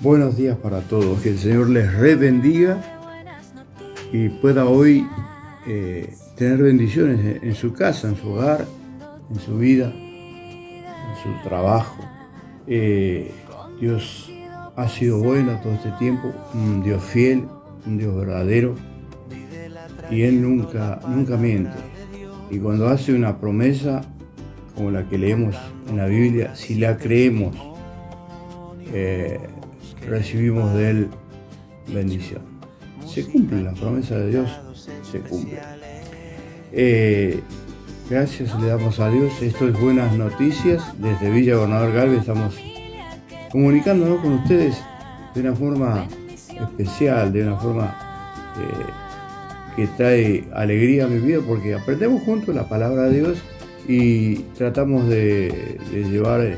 Buenos días para todos, que el Señor les bendiga y pueda hoy tener bendiciones en su casa, en su hogar, en su vida, en su trabajo. Dios ha sido bueno todo este tiempo, un Dios fiel, un Dios verdadero, y Él nunca miente. Y cuando hace una promesa como la que leemos en la Biblia, si la creemos, recibimos de Él bendición. Se cumple la promesa de Dios, se cumple. Gracias le damos a Dios. Esto es Buenas Noticias. Desde Villa Gobernador Galvez estamos comunicándonos con ustedes de una forma especial, de una forma que trae alegría a mi vida, porque aprendemos juntos la palabra de Dios y tratamos de llevar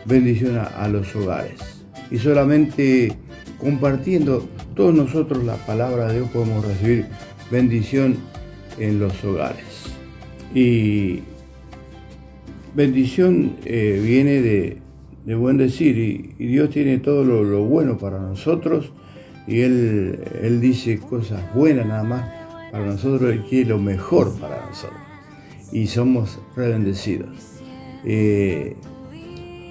bendición a los hogares. Y solamente compartiendo todos nosotros la palabra de Dios podemos recibir bendición en los hogares. Y bendición viene de buen decir, y Dios tiene todo lo bueno para nosotros, y Él dice cosas buenas nada más para nosotros. Él quiere lo mejor para nosotros y somos re bendecidos.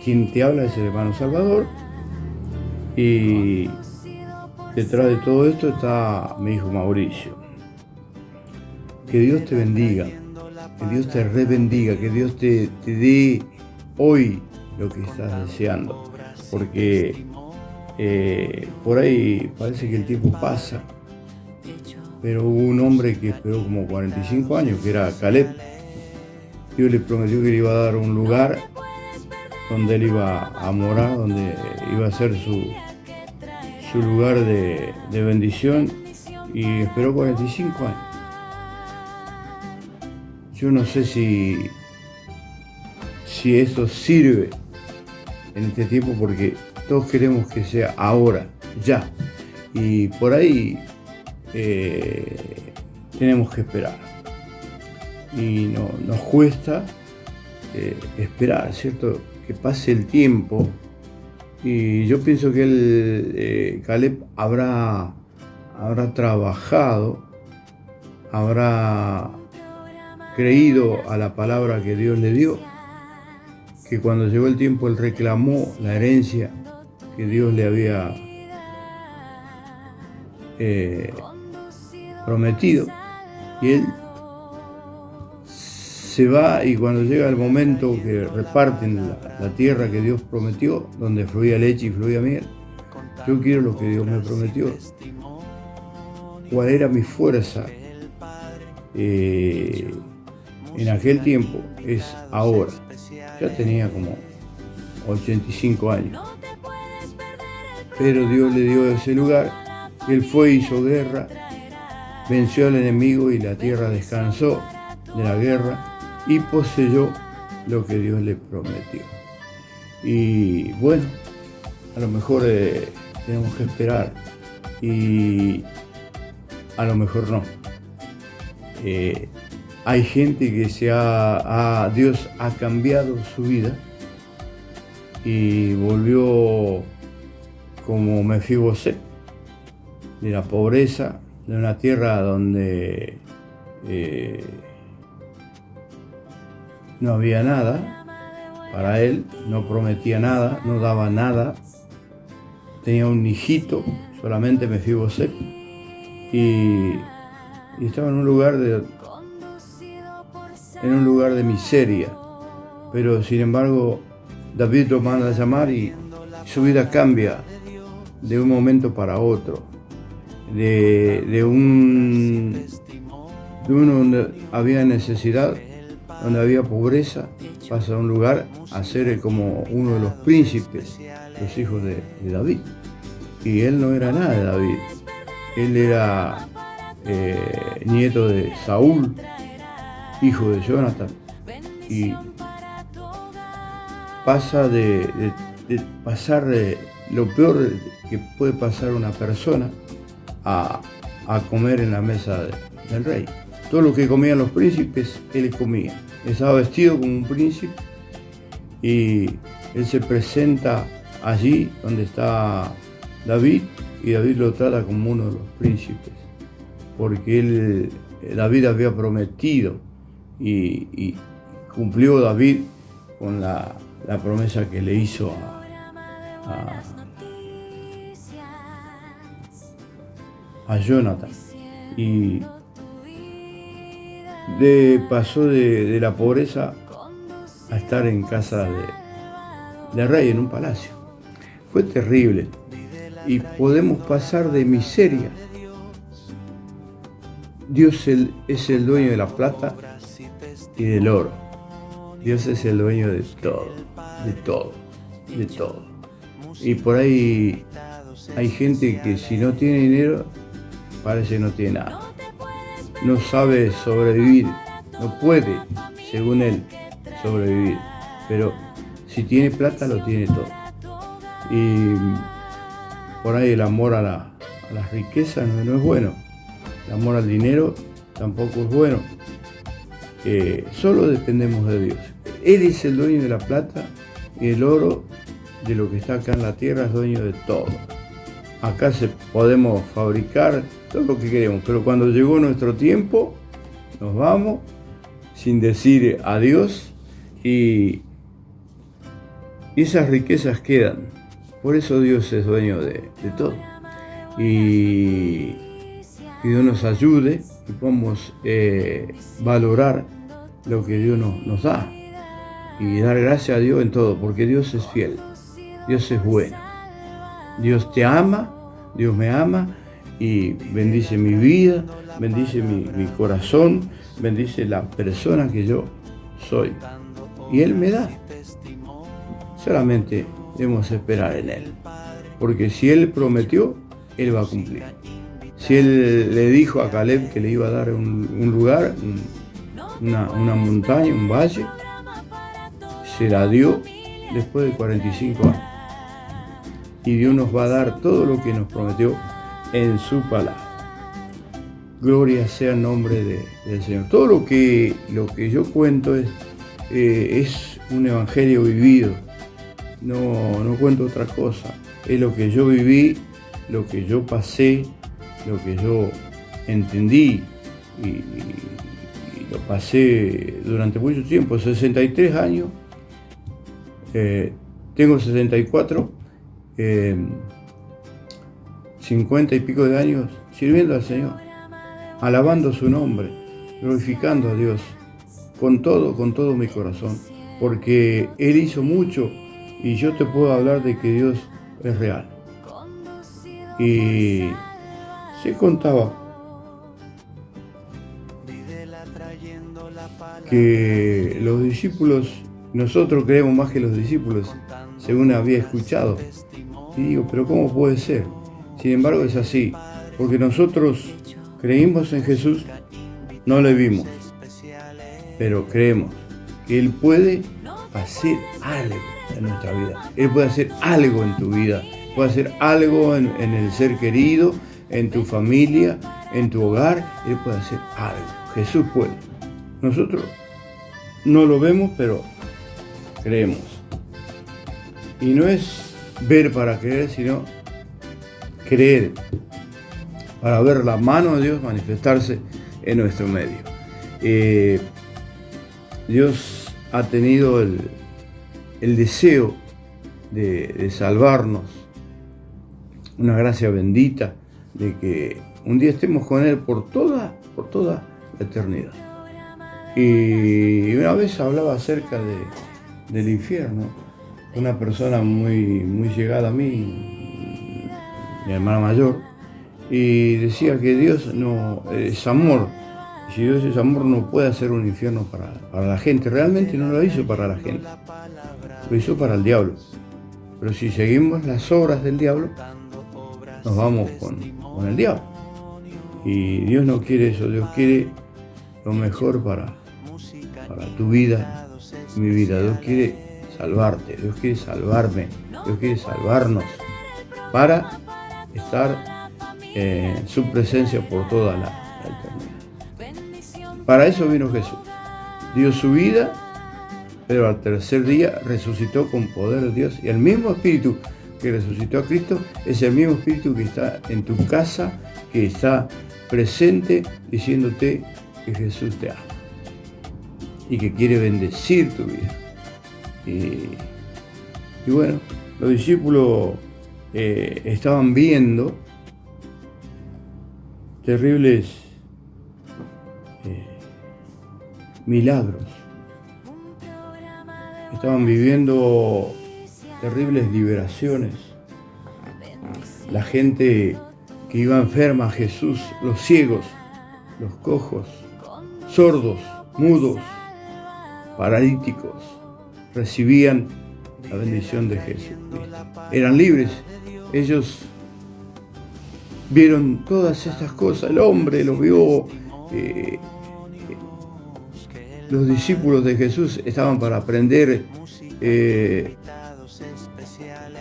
Quien te habla es el hermano Salvador, y detrás de todo esto está mi hijo Mauricio. Que Dios te bendiga, que Dios te bendiga, que Dios te dé hoy lo que estás deseando, porque por ahí parece que el tiempo pasa, pero hubo un hombre que esperó como 45 años, que era Caleb. Dios le prometió que le iba a dar un lugar donde él iba a morar, donde iba a ser su lugar de bendición, y esperó 45 años. Yo no sé si esto sirve en este tiempo, porque todos queremos que sea ahora, ya, y por ahí tenemos que esperar, y nos cuesta esperar, ¿cierto? Que pase el tiempo. Y yo pienso que Caleb habrá trabajado, habrá creído a la palabra que Dios le dio, que cuando llegó el tiempo él reclamó la herencia que Dios le había prometido, y él se va, y cuando llega el momento que reparten la tierra que Dios prometió, donde fluía leche y fluía miel, yo quiero lo que Dios me prometió. ¿Cuál era mi fuerza en aquel tiempo? Es ahora. Ya tenía como 85 años, pero Dios le dio ese lugar. Él fue, hizo guerra, venció al enemigo, y la tierra descansó de la guerra y poseyó lo que Dios le prometió. Y bueno, a lo mejor tenemos que esperar, y a lo mejor no. Hay gente que Dios ha cambiado su vida y volvió como Mefibosé, de la pobreza, de una tierra donde no había nada para él, no prometía nada, no daba nada. Tenía un hijito, solamente Mefibosé, y estaba en un lugar de miseria. Pero sin embargo, David lo manda a llamar, y su vida cambia de un momento para otro. De uno donde había necesidad, donde había pobreza, pasa a un lugar a ser como uno de los príncipes, los hijos de David. Y él no era nada de David. Él era nieto de Saúl, hijo de Jonathan, y pasa de pasar lo peor que puede pasar una persona a comer en la mesa del rey. Todo lo que comían los príncipes, él comía. Estaba vestido como un príncipe, y él se presenta allí donde está David, y David lo trata como uno de los príncipes, porque David había prometido y cumplió David con la promesa que le hizo a Jonathan. Y pasó de la pobreza a estar en casa de rey, en un palacio. Fue terrible. Y podemos pasar de miseria. Dios es el dueño de la plata y del oro. Dios es el dueño de todo, de todo, de todo. Y por ahí hay gente que si no tiene dinero, parece que no tiene nada. No sabe sobrevivir, no puede, según él, sobrevivir. Pero si tiene plata, lo tiene todo. Y por ahí el amor a las riquezas no es bueno. El amor al dinero tampoco es bueno. Solo dependemos de Dios. Él es el dueño de la plata y el oro, de lo que está acá en la tierra, es dueño de todo. Acá podemos fabricar todo lo que queremos, pero cuando llegó nuestro tiempo, nos vamos sin decir adiós y esas riquezas quedan. Por eso Dios es dueño de todo. Y que Dios nos ayude y podamos valorar lo que Dios nos da y dar gracias a Dios en todo, porque Dios es fiel, Dios es bueno, Dios te ama, Dios me ama y bendice mi vida, bendice mi corazón, bendice la persona que yo soy y Él me da. Solamente debemos esperar en Él, porque si Él prometió, Él va a cumplir. Si Él le dijo a Caleb que le iba a dar un lugar, una montaña, un valle, se la dio después de 45 años. Y Dios nos va a dar todo lo que nos prometió en su palabra. Gloria sea el nombre del Señor. Todo lo que yo cuento es un evangelio vivido. No cuento otra cosa. Es lo que yo viví, lo que yo pasé, lo que yo entendí y lo pasé durante mucho tiempo, 63 años, tengo 64, 50 y pico de años sirviendo al Señor, alabando su nombre, glorificando a Dios con todo mi corazón, porque Él hizo mucho y yo te puedo hablar de que Dios es real. Y se contaba que los discípulos, nosotros creemos más que los discípulos, según había escuchado. Y digo, pero ¿cómo puede ser? Sin embargo es así, porque nosotros creímos en Jesús, no le vimos, pero creemos que Él puede hacer algo en nuestra vida. Él puede hacer algo en tu vida, puede hacer algo en el ser querido, en tu familia, en tu hogar. Él puede hacer algo. Jesús puede. Nosotros no lo vemos, pero creemos. Y no es ver para creer, sino creer para ver la mano de Dios manifestarse en nuestro medio. Dios ha tenido el deseo de salvarnos, una gracia bendita de que un día estemos con Él por toda la eternidad. Y una vez hablaba acerca del infierno, una persona muy llegada a mí, mi hermana mayor, y decía que Dios no es amor. Si Dios es amor, no puede hacer un infierno para la gente. Realmente no lo hizo para la gente, lo hizo para el diablo. Pero si seguimos las obras del diablo, nos vamos con el diablo. Y Dios no quiere eso. Dios quiere lo mejor para tu vida, mi vida. Dios quiere salvarte, Dios quiere salvarme, Dios quiere salvarnos para estar en su presencia por toda la eternidad. Para eso vino Jesús. Dio su vida, pero al tercer día resucitó con poder de Dios. Y el mismo Espíritu que resucitó a Cristo es el mismo Espíritu que está en tu casa, que está presente diciéndote que Jesús te ama y que quiere bendecir tu vida. Y bueno, los discípulos estaban viendo terribles milagros. Estaban viviendo terribles liberaciones. La gente que iba enferma a Jesús, los ciegos, los cojos, sordos, mudos, paralíticos, recibían la bendición de Jesucristo. Eran libres. Ellos vieron todas estas cosas. El hombre lo vio. Los discípulos de Jesús estaban para aprender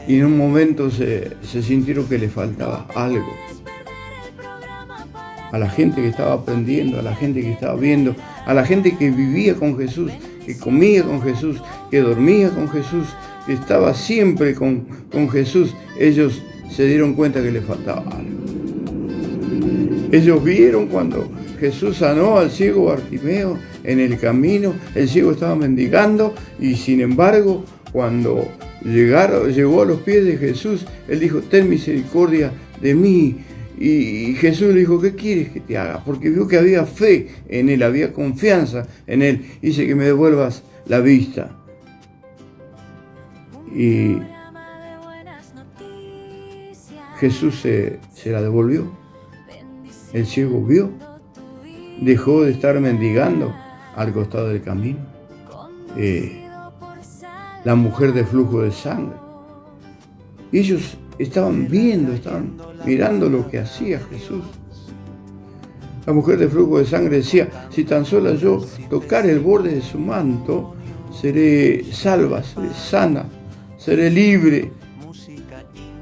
y en un momento se sintieron que les faltaba algo. A la gente que estaba aprendiendo, a la gente que estaba viendo, a la gente que vivía con Jesús, que comía con Jesús, que dormía con Jesús, que estaba siempre con Jesús, ellos se dieron cuenta que les faltaba algo. Ellos vieron cuando Jesús sanó al ciego Bartimeo en el camino, el ciego estaba mendigando y sin embargo cuando llegó a los pies de Jesús, él dijo: ten misericordia de mí. Y Jesús le dijo: ¿qué quieres que te haga? Porque vio que había fe en él, había confianza en él. Dice: que me devuelvas la vista. Y Jesús se la devolvió. El ciego vio, dejó de estar mendigando al costado del camino. La mujer de flujo de sangre. Ellos estaban viendo, estaban mirando lo que hacía Jesús. La mujer de flujo de sangre decía: si tan solo yo tocar el borde de su manto, seré salva, seré sana, seré libre.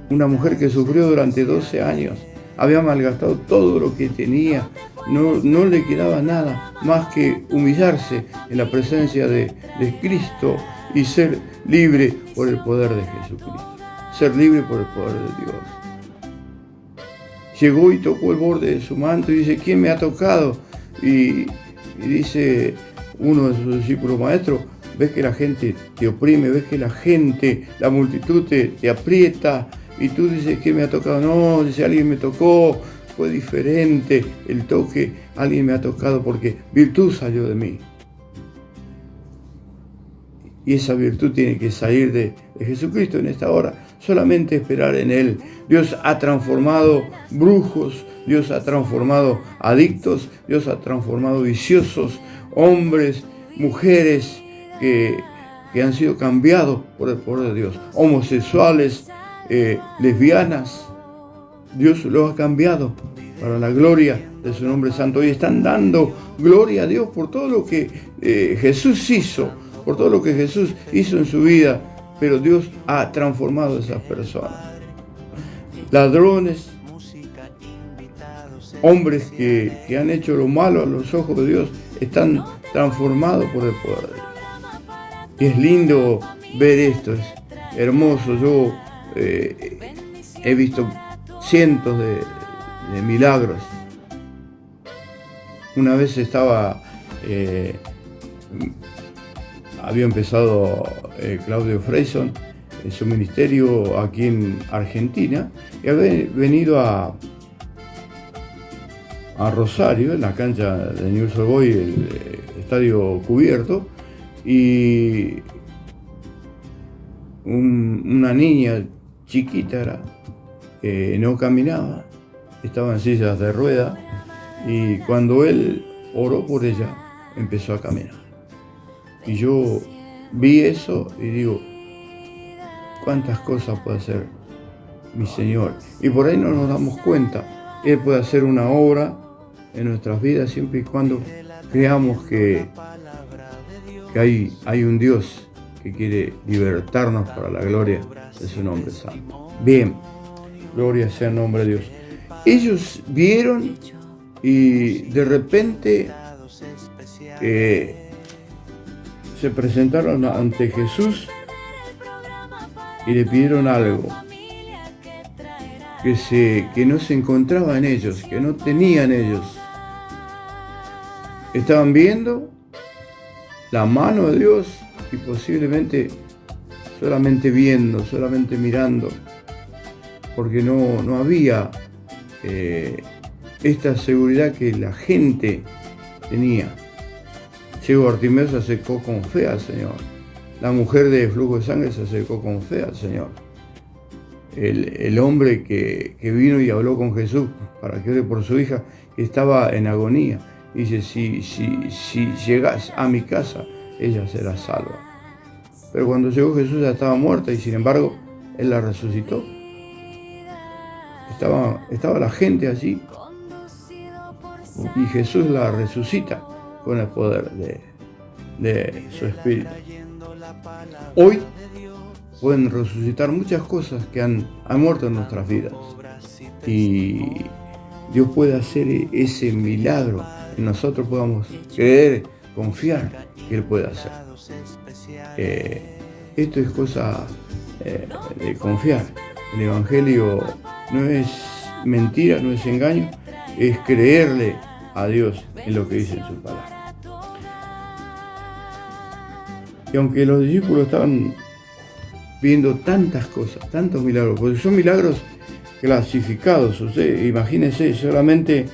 Una mujer que sufrió durante 12 años, había malgastado todo lo que tenía, no le quedaba nada más que humillarse en la presencia de Cristo y ser libre por el poder de Jesucristo. Ser libre por el poder de Dios. Llegó y tocó el borde de su manto y dice: ¿quién me ha tocado? Y dice uno de sus discípulos: maestro, ves que la gente te oprime, ves que la gente, la multitud te aprieta y tú dices: ¿quién me ha tocado? No, dice: alguien me tocó, fue diferente el toque, alguien me ha tocado porque virtud salió de mí. Y esa virtud tiene que salir de Jesucristo en esta hora. Solamente esperar en Él. Dios ha transformado brujos, Dios ha transformado adictos, Dios ha transformado viciosos, hombres, mujeres que han sido cambiados por el poder de Dios. Homosexuales, lesbianas, Dios los ha cambiado para la gloria de su nombre santo. Y están dando gloria a Dios por todo lo que Jesús hizo, por todo lo que Jesús hizo en su vida, pero Dios ha transformado a esas personas. Ladrones, hombres que han hecho lo malo a los ojos de Dios, están transformados por el poder de Dios. Y es lindo ver esto, es hermoso. Yo he visto cientos de milagros. Una vez había empezado Claudio Freyson en su ministerio aquí en Argentina y había venido a Rosario, en la cancha de Newell's Old Boys, el estadio cubierto, y una niña chiquita no caminaba, estaba en sillas de ruedas, y cuando él oró por ella, empezó a caminar. Y yo vi eso y digo: ¿cuántas cosas puede hacer mi Señor? Y por ahí no nos damos cuenta. Él puede hacer una obra en nuestras vidas siempre y cuando creamos que hay un Dios que quiere libertarnos para la gloria de su nombre santo. Bien, gloria sea el nombre de Dios. Ellos vieron y de repente se presentaron ante Jesús y le pidieron algo que no se encontraba en ellos, que no tenían ellos. Estaban viendo la mano de Dios y posiblemente solamente viendo, solamente mirando, porque no había esta seguridad que la gente tenía. Ciego Bartimeo se acercó con fe al Señor. La mujer de flujo de sangre se acercó con fe al Señor. El hombre que vino y habló con Jesús para que ore por su hija, que estaba en agonía, dice, si llegas a mi casa, ella será salva. Pero cuando llegó Jesús ya estaba muerta y sin embargo, Él la resucitó. Estaba la gente allí y Jesús la resucita con el poder de su Espíritu. Hoy pueden resucitar muchas cosas que han muerto en nuestras vidas y Dios puede hacer ese milagro y nosotros podamos creer, confiar que Él puede hacer. Esto es cosa de confiar. El Evangelio no es mentira, no es engaño, es creerle a Dios en lo que dice en su palabra. Y aunque los discípulos estaban viendo tantas cosas, tantos milagros, porque son milagros clasificados, imagínense, solamente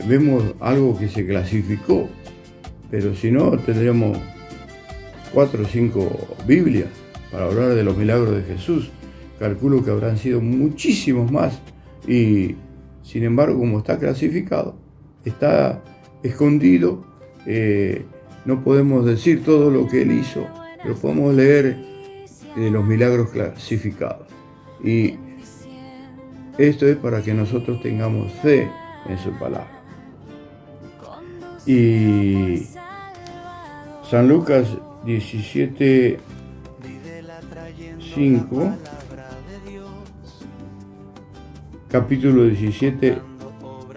vemos algo que se clasificó, pero si no tendríamos 4 o 5 Biblias para hablar de los milagros de Jesús. Calculo que habrán sido muchísimos más y sin embargo, como está clasificado, está escondido, no podemos decir todo lo que Él hizo, pero podemos leer los milagros clasificados. Y esto es para que nosotros tengamos fe en su palabra. Y San Lucas 17:5, capítulo 17,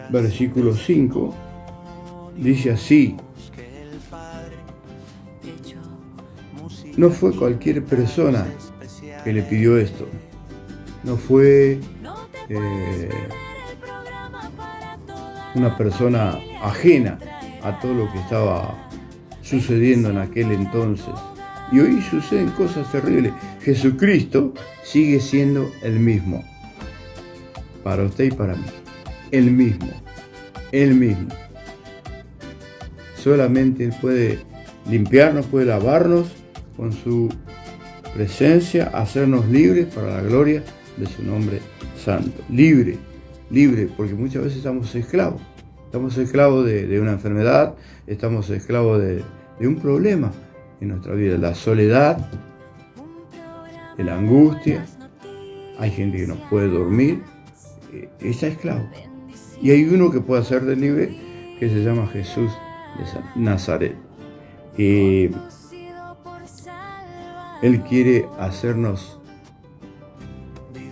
versículo 5, dice así: no fue cualquier persona que le pidió esto, no fue una persona ajena a todo lo que estaba sucediendo en aquel entonces. Y hoy suceden cosas terribles. Jesucristo sigue siendo el mismo, para usted y para mí. El mismo. Solamente Él puede limpiarnos, puede lavarnos con su presencia, hacernos libres para la gloria de su nombre santo. Libre, porque muchas veces estamos esclavos. Estamos esclavos de una enfermedad, estamos esclavos de un problema en nuestra vida. La soledad, de la angustia. Hay gente que no puede dormir, está esclavo. Y hay uno que puede hacer de libre, que se llama Jesús de Nazaret. Él quiere hacernos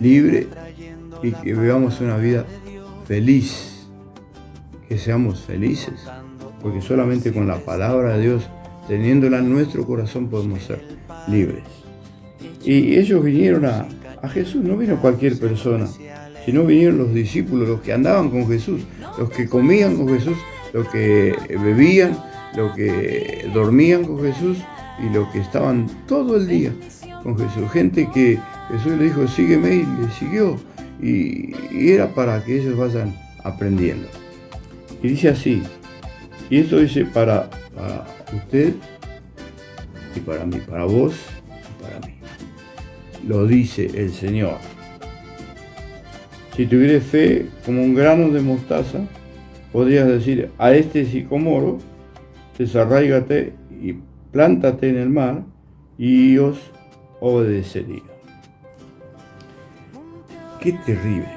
libres y que vivamos una vida feliz. Que seamos felices, porque solamente con la palabra de Dios, teniéndola en nuestro corazón, podemos ser libres. Y ellos vinieron a Jesús, no vino cualquier persona, sino vinieron los discípulos, los que andaban con Jesús, los que comían con Jesús, los que bebían, los que dormían con Jesús y los que estaban todo el día con Jesús. Gente que Jesús le dijo, sígueme, y le siguió, y era para que ellos vayan aprendiendo. Y dice así, y esto dice para usted y para mí, para vos y para mí. Lo dice el Señor. Si tuvieras fe como un grano de mostaza, podrías decir a este sicomoro, desarráigate y plántate en el mar, y os obedecería. Qué terrible.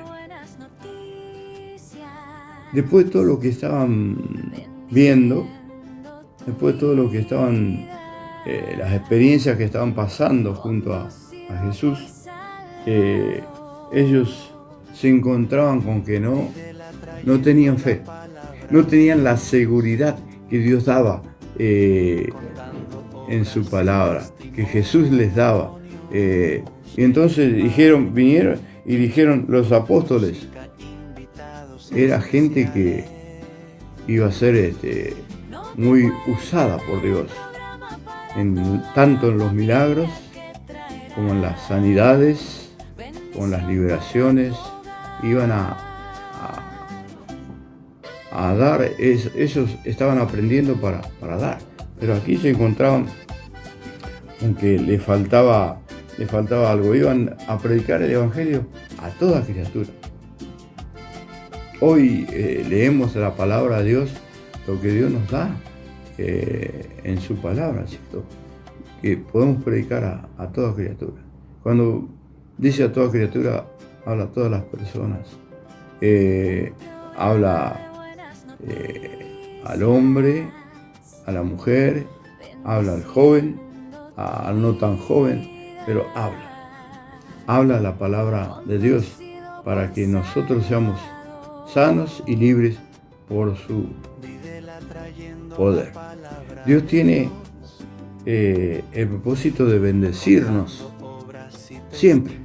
Después de todo lo que estaban viendo, después de todo lo que estaban, las experiencias que estaban pasando junto a Jesús, ellos se encontraban con que no tenían fe, no tenían la seguridad que Dios daba en su palabra, que Jesús les daba. Y entonces vinieron y dijeron los apóstoles, era gente que iba a ser muy usada por Dios, tanto en los milagros, como en las sanidades, como en las liberaciones. Iban a dar, ellos estaban aprendiendo para dar, pero aquí se encontraban, aunque le faltaba algo, iban a predicar el Evangelio a toda criatura. Hoy leemos la palabra de Dios, lo que Dios nos da en su palabra, ¿cierto? Que podemos predicar a toda criatura. Cuando dice a toda criatura, habla a todas las personas. Habla al hombre, a la mujer, habla al joven, al no tan joven, pero habla la palabra de Dios para que nosotros seamos sanos y libres por su poder. Dios tiene el propósito de bendecirnos siempre,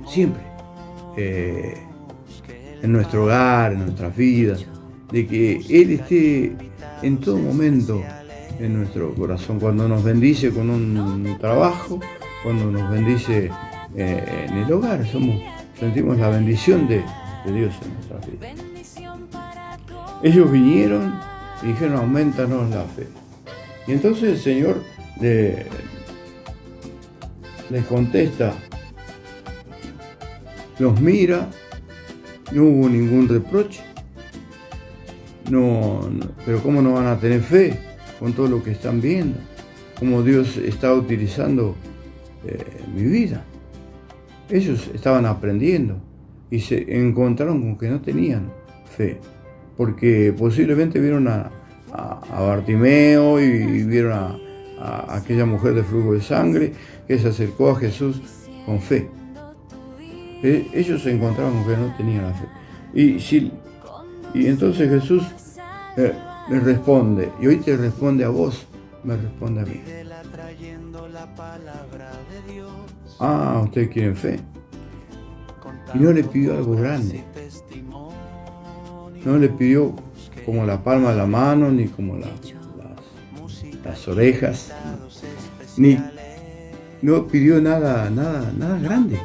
en nuestro hogar, en nuestras vidas, de que Él esté en todo momento en nuestro corazón, cuando nos bendice con un trabajo, cuando nos bendice en el hogar, sentimos la bendición de Dios en nuestras vidas. Ellos vinieron y dijeron, aumentanos la fe. Y entonces el Señor les contesta, los mira, no hubo ningún reproche. No, pero ¿cómo no van a tener fe con todo lo que están viendo? ¿Cómo Dios está utilizando mi vida? Ellos estaban aprendiendo y se encontraron con que no tenían fe, porque posiblemente vieron a Bartimeo y vieron a aquella mujer de flujo de sangre que se acercó a Jesús con fe. Ellos se encontraron con que no tenían la fe. Y entonces Jesús les responde, y hoy te responde a vos, me responde a mí. Ustedes quieren fe. Y no le pidió algo grande. No le pidió como la palma de la mano, ni como las orejas, ni no pidió nada grande.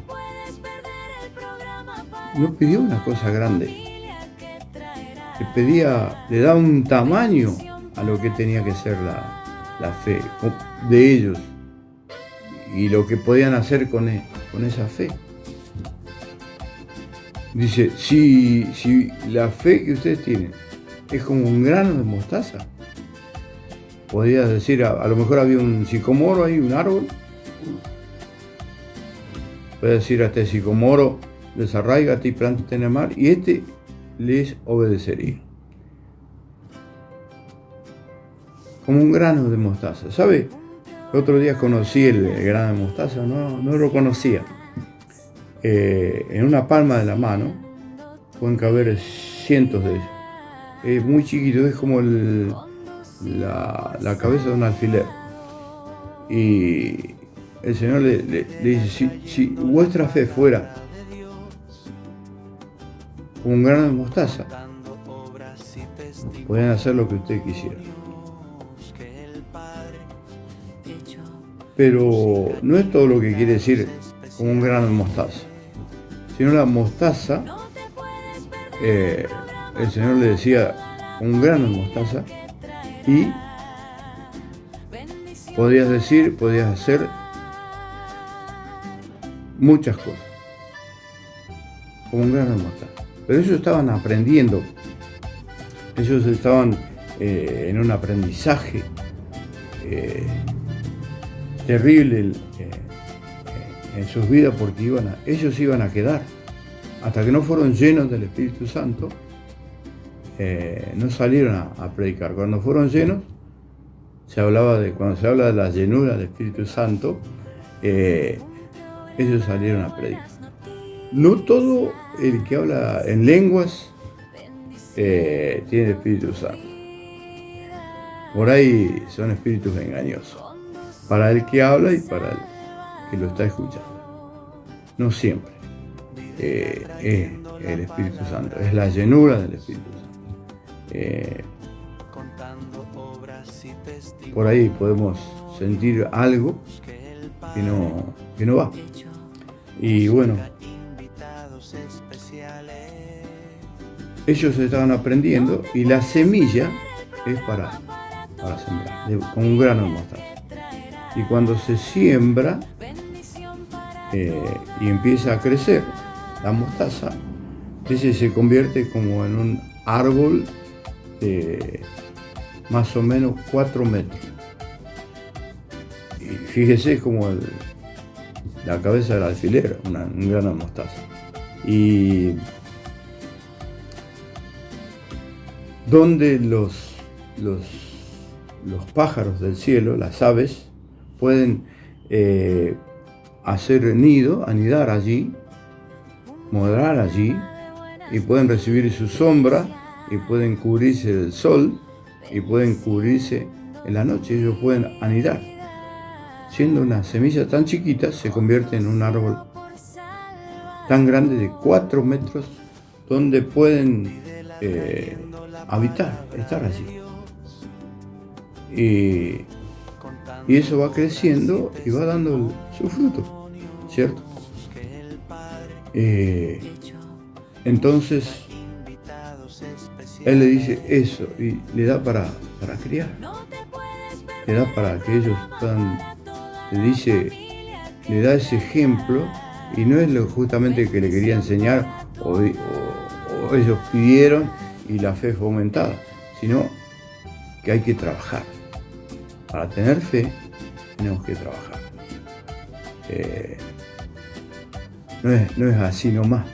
No pidió una cosa grande. Le daba un tamaño a lo que tenía que ser la fe de ellos y lo que podían hacer con esa fe. Dice, si la fe que ustedes tienen es como un grano de mostaza, podrías decir, a lo mejor había un sicomoro ahí, un árbol, puedes decir a este sicomoro, desarráigate y plántate en el mar, y les obedecería. Como un grano de mostaza. ¿Sabe? El otro día conocí el grano de mostaza, no lo conocía. En una palma de la mano pueden caber cientos de ellos. Es muy chiquito, es como la cabeza de un alfiler. Y el Señor le dice, si vuestra fe fuera como un grano de mostaza, podían hacer lo que usted quisiera. Pero no es todo lo que quiere decir como un grano de mostaza, sino la mostaza, el Señor le decía un grano de mostaza, y podías hacer muchas cosas, como un grano de mostaza. Pero ellos estaban aprendiendo, ellos estaban en un aprendizaje terrible en sus vidas, porque ellos iban a quedar, hasta que no fueron llenos del Espíritu Santo, no salieron a predicar. Cuando fueron llenos, cuando se habla de la llenura del Espíritu Santo, ellos salieron a predicar. No todo el que habla en lenguas tiene el Espíritu Santo. Por ahí son espíritus engañosos. para el que habla y para el que lo está escuchando. No siempre es el Espíritu Santo, es la llenura del Espíritu Santo. Por ahí podemos sentir algo que no va. Y bueno, ellos estaban aprendiendo y la semilla es para sembrar, con un grano de mostaza. Y cuando se siembra y empieza a crecer la mostaza, ese se convierte como en un árbol de más o menos 4 metros. Y fíjese como la cabeza del alfiler, un grano de mostaza. Y donde los pájaros del cielo, las aves, pueden hacer nido, anidar allí, morar allí, y pueden recibir su sombra, y pueden cubrirse del sol, y pueden cubrirse en la noche. Ellos pueden anidar. Siendo una semilla tan chiquita, se convierte en un árbol tan grande de 4 metros, donde pueden habitar, estar allí. Y eso va creciendo y va dando su fruto, ¿cierto? Entonces, él le dice eso y le da para criar. Le da para que ellos puedan, le da ese ejemplo, y no es justamente que le quería enseñar o ellos pidieron y la fe fue aumentada, sino que hay que trabajar. Para tener fe tenemos que trabajar. No es así nomás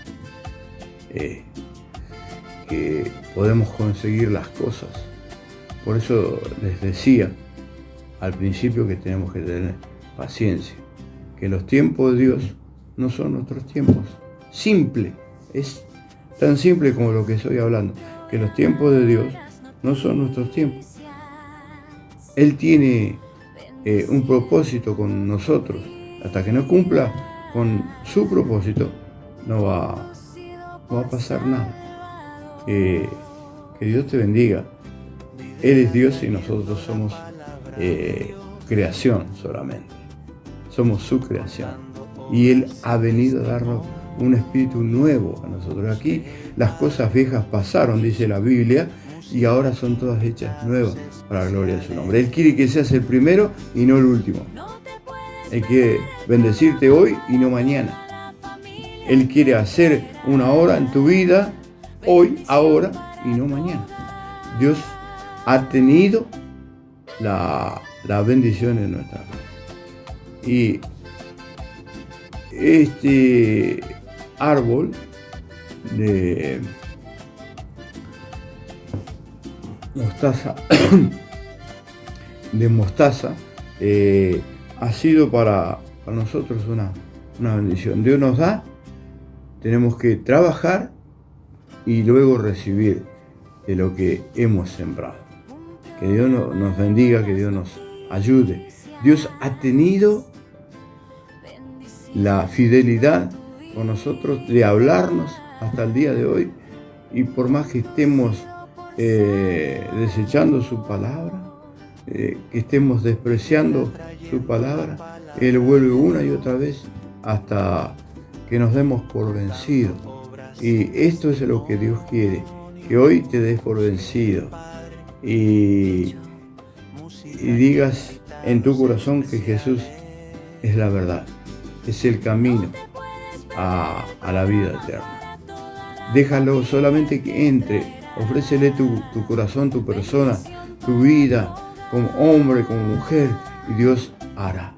que podemos conseguir las cosas. Por eso les decía al principio que tenemos que tener paciencia, que los tiempos de Dios no son nuestros tiempos. Simple, es tan simple como lo que estoy hablando, que los tiempos de Dios no son nuestros tiempos. Él tiene un propósito con nosotros. Hasta que no cumpla con su propósito, no va a pasar nada. Que Dios te bendiga. Él es Dios y nosotros somos creación solamente. Somos su creación. Y Él ha venido a darnos un espíritu nuevo a nosotros. Aquí las cosas viejas pasaron, dice la Biblia, y ahora son todas hechas nuevas para la gloria de su nombre. Él quiere que seas el primero y no el último. Él quiere bendecirte hoy y no mañana. Él quiere hacer una obra en tu vida hoy, ahora y no mañana. Dios ha tenido la bendición en nuestra vida. Y este árbol de mostaza, ha sido para nosotros una bendición. Dios nos da, tenemos que trabajar y luego recibir de lo que hemos sembrado. Que Dios nos bendiga, que Dios nos ayude. Dios ha tenido la fidelidad con nosotros de hablarnos hasta el día de hoy, y por más que estemos desechando su palabra, que estemos despreciando su palabra, Él vuelve una y otra vez hasta que nos demos por vencidos. Y esto es lo que Dios quiere, que hoy te des por vencido y digas en tu corazón que Jesús es la verdad, es el camino a la vida eterna. Déjalo solamente que entre, ofrécele tu corazón, tu persona, tu vida, como hombre, como mujer, y Dios hará.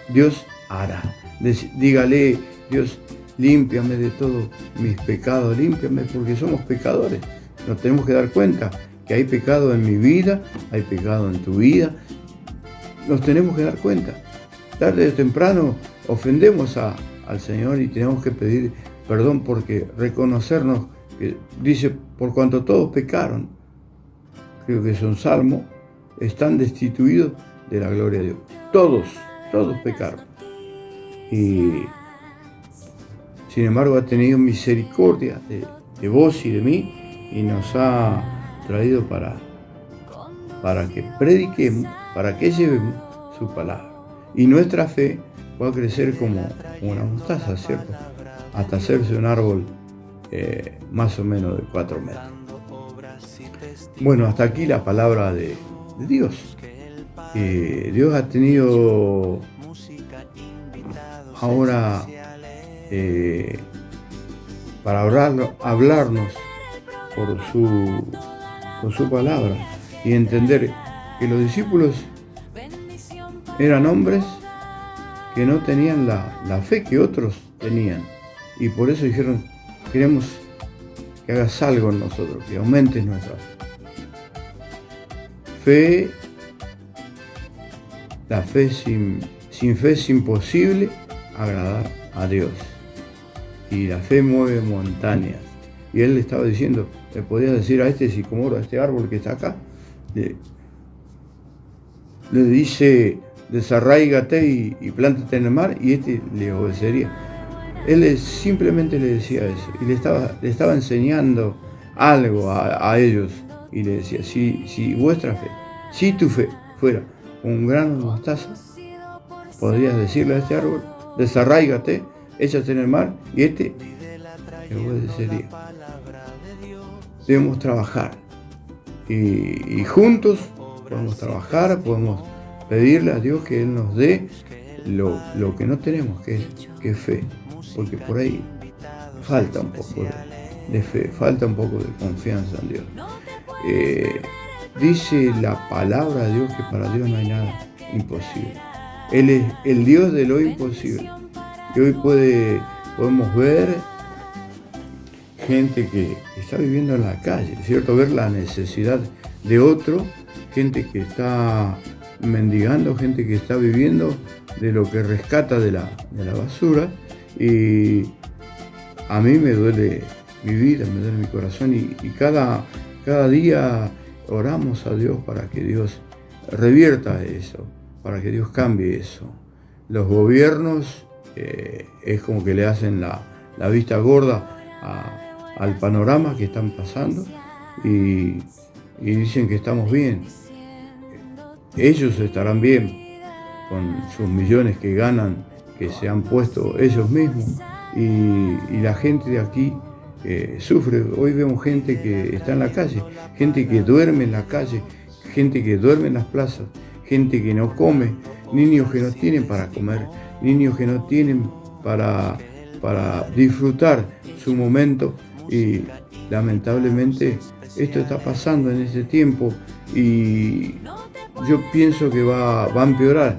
Dios hará. Dígale: Dios, límpiame de todos mis pecados, límpiame, porque somos pecadores. Nos tenemos que dar cuenta que hay pecado en mi vida, hay pecado en tu vida. Nos tenemos que dar cuenta. Tarde o temprano ofendemos al Señor y tenemos que pedir perdón, porque reconocernos, que dice: por cuanto todos pecaron, creo que es un salmo, están destituidos de la gloria de Dios. todos pecaron. Y sin embargo ha tenido misericordia de vos y de mí y nos ha traído para que prediquemos, para que llevemos su palabra. Y nuestra fe pueda crecer como una mostaza, ¿cierto? Hasta hacerse un árbol más o menos de 4 metros. Bueno, hasta aquí la palabra de Dios. Dios ha tenido ahora para hablarnos por su palabra y entender que los discípulos eran hombres que no tenían la fe que otros tenían, y por eso dijeron: queremos que hagas algo en nosotros, que aumentes nuestra fe. La fe sin fe es imposible agradar a Dios, y la fe mueve montañas. Y él le estaba diciendo, le podía decir a este sicomoro, a este árbol que está acá, le dice: desarráigate y plántate en el mar, y este le obedecería. Él simplemente le decía eso, y le estaba enseñando algo a ellos, y le decía: si vuestra fe, si tu fe fuera un grano de mostaza, podrías decirle a este árbol: desarráigate, échate en el mar, y este le obedecería. Debemos trabajar, y juntos podemos trabajar, podemos pedirle a Dios que Él nos dé lo que no tenemos, que es fe, porque por ahí falta un poco de fe, falta un poco de confianza en Dios. Dice la palabra de Dios que para Dios no hay nada imposible. Él es el Dios de lo imposible. Y hoy podemos ver gente que está viviendo en la calle, ¿cierto? Ver la necesidad de otro, gente que está mendigando, gente que está viviendo de lo que rescata de la basura. Y a mí me duele mi vida, me duele mi corazón, y cada día oramos a Dios para que Dios revierta eso, para que Dios cambie eso. Los gobiernos es como que le hacen la vista gorda al panorama que están pasando, y dicen que estamos bien. Ellos estarán bien con sus millones que ganan, que se han puesto ellos mismos, y la gente de aquí sufre. Hoy vemos gente que está en la calle, gente que duerme en la calle, gente que duerme en las plazas, gente que no come, niños que no tienen para comer, niños que no tienen para disfrutar su momento. Y lamentablemente esto está pasando en este tiempo, y yo pienso que va a empeorar.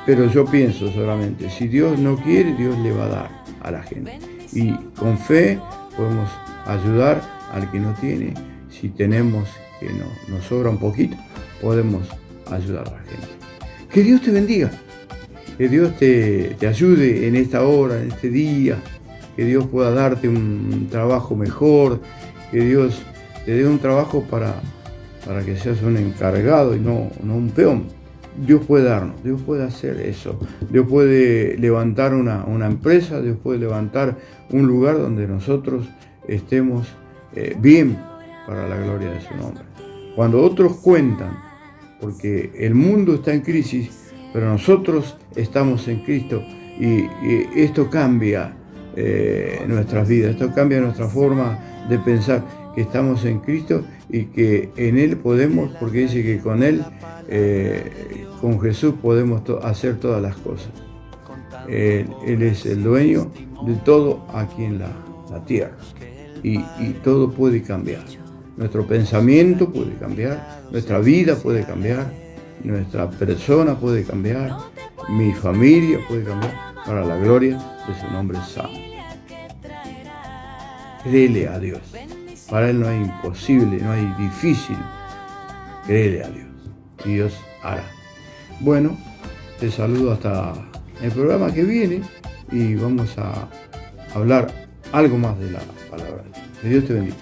Pero yo pienso solamente, si Dios no quiere, Dios le va a dar a la gente. Y con fe podemos ayudar al que no tiene. Si tenemos, que nos sobra un poquito, podemos ayudar a la gente. Que Dios te bendiga. Que Dios te ayude en esta hora, en este día. Que Dios pueda darte un trabajo mejor. Que Dios te dé un trabajo para que seas un encargado y no un peón. Dios puede darnos, Dios puede hacer eso. Dios puede levantar una empresa, Dios puede levantar un lugar donde nosotros estemos bien para la gloria de su nombre. Cuando otros cuentan, porque el mundo está en crisis, pero nosotros estamos en Cristo, y esto cambia nuestras vidas, esto cambia nuestra forma de pensar, que estamos en Cristo y que en Él podemos, porque dice que con Él, con Jesús podemos hacer todas las cosas. Él es el dueño de todo aquí en la tierra, y todo puede cambiar. Nuestro pensamiento puede cambiar, nuestra vida puede cambiar, nuestra persona puede cambiar, mi familia puede cambiar para la gloria de su nombre santo. Créele a Dios. Para Él no hay imposible, no hay difícil. Créele a Dios. Y Dios hará. Bueno, te saludo hasta el programa que viene, y vamos a hablar algo más de la palabra. Que Dios te bendiga.